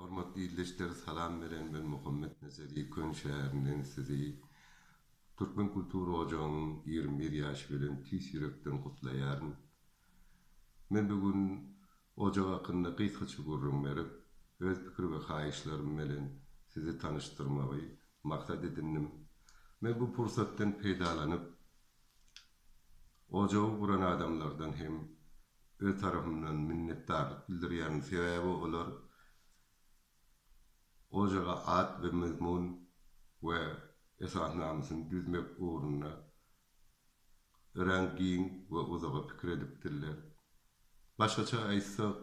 Hormatly izleyiciler, salam beren ben Muhammed Nezeri Kön şäherinden sizi Türkmen Kultur Ojagynyň 21 ýaş bilen tüýs ýürekden gutlaýaryn. Men bugün ojak hakynda gysgaça gurrun berip, öz pikir we haýyşlarym bilen sizi tanyşdyrmagy maksat edindim. Men bu pursatdan peýdalanyp ojagy guran adamlardan hem öz tarapymdan minnetdarlyk bildirýän sebäbi olar ojaga ad we mezmun we esasnamysyny düzmek uğruna örengiň we uzaga pikir edipdirler. Başgaça aýtsak,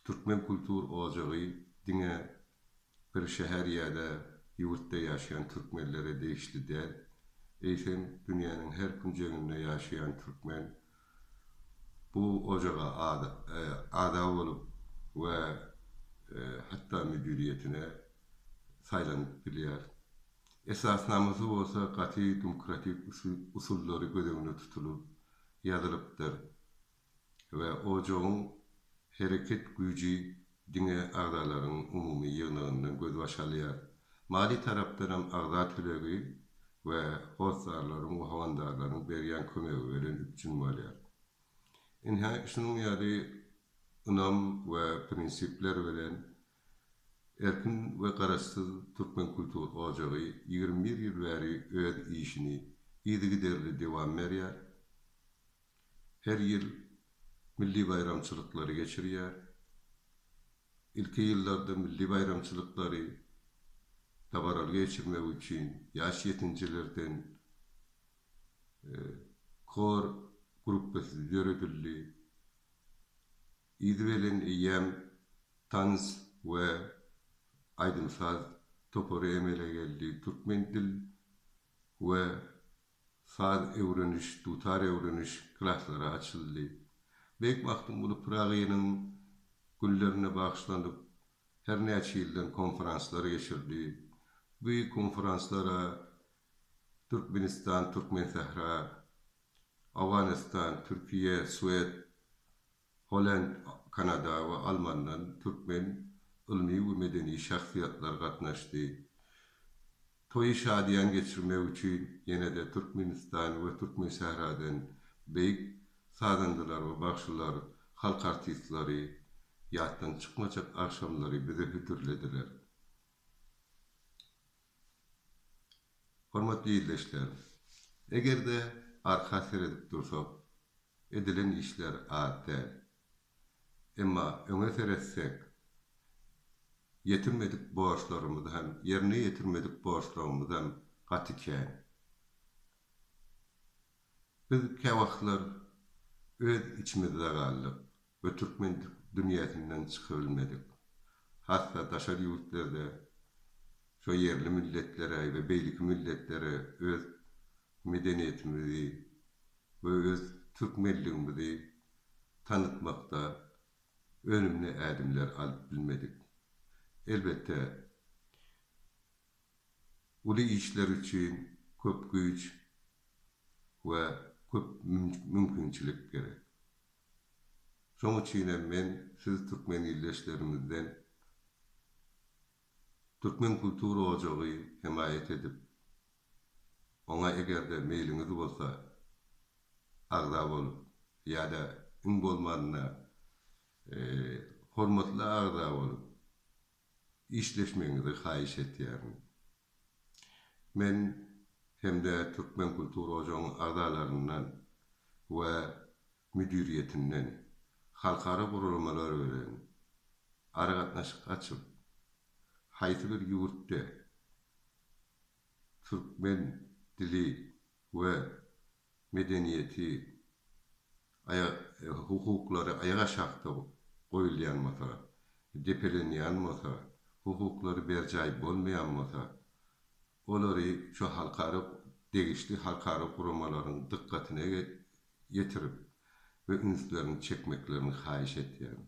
Türkmen kultur ojagy diňe bir şäher ýa-da ýurtda ýaşaýan türkmenlere degişli däl. Eýsem dünýäniň her künjeginde ýaşaýan türkmen bu ojaga ada bolup we hatta müdiriýetine saýlanyp bilýär. Esasnamysy bolsa gaty demokratik usullary göz tutulup ýazylypdyr we ojagyň hereket güýji diňe agdalaryň umumy ýygnygyndan göz başalýar. Mali tarapdan hem agda tülegi we hosarlaryň we hawandarlaryň berýän kömegi bilen üçin bolýar. Inha şunuň ýaly ynam we prinsipler bilen erkin we garaşsyz Türkmen kultur ojagy 21 ýyl bäri öz işini ýygy-derli dewam berýär. Her ýyl milli bayramçylyklary geçirýär. İlki ýyllarda milli bayramçylyklary tabaral geçirmek üçin ýaş ýetinçilerden kor gruppasy ýöredildi. İdwelen ýem tans we aýdymsaz topary emele geldi. Türkmen dil we saz öwreniş, tutar öwreniş klaslary açyldy. Beýik wagtyň bunu Pragynyň günlerine bagşlanyp her näçe ýyldan konferanslar geçirdi. Bu konferanslara Türkmenistan, Türkmen Sahra, Awganistan, Türkiýe, Suwed, Holand, Kanada we Almandan türkmen ilmi we medeni şahsiýetler gatnaşdy. Toý şadiýan geçirmek üçin ýene-de Türkmenistan we Türkmen Sahradan beýik sazandylar we bagşylar, halk artistlary ýatdan çykmajak akşamlary bize hütürlediler. Hormatly izleýiçler, egerde arka seredip dursak, edilen işler ady. Emma öňe seretsek, yetirmedik borçlarymyzy hem ýerine ýetirmedik borçlarymyzy hem gatykän. Biz käwaklar öz içimizde galdyk we türkmen dünýäsinden çykybilmedik. Hatda daşary ýurtlarda şo yerli milletlere we beýlik milletlere öz medeniýetimizi we öz türkmenligimizi tanıtmakda önümli adımlar alıp bilmedik. Elbette uli işler için köp güç we köp mümkinçilik gerek. Şoň üçin men siz türkmen ýerleşlerimizden Türkmen kultur ojagy himayet edip oňa egerde meýliňiz bolsa agda bolup ýa-da iň bolmadyna hormatly agda bolup işleşmeňizi haýyş etýärin. Men hemde Türkmen kultur ojagynyň agdalaryndan we müdiriýetinden halkara gurulmalar bilen aragatnaşyk açyp haýsy bir ýurtda türkmen dili we medeniýeti hukuklary ayağa şakta goýulýanmasa, depelenýänmasa, hukuklary berjaý bolmaýanmasa, olary şu halkara degişli halkara gurulmalaryň dikkatine getirip ve ünslerini çekmeklerini haýyş etýär.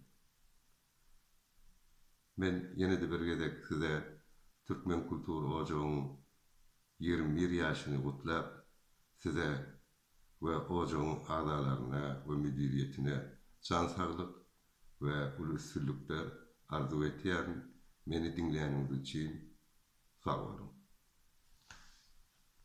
Men ýene-de bir gezek size Türkmen kultur ojagynyň 21 ýaşyny gutlap size we ojagynyň agdalaryna we müdiriýetine can saglyk we ulusçylyklar arzu etýär. Meni dinleýäniniz üçin sag bolun.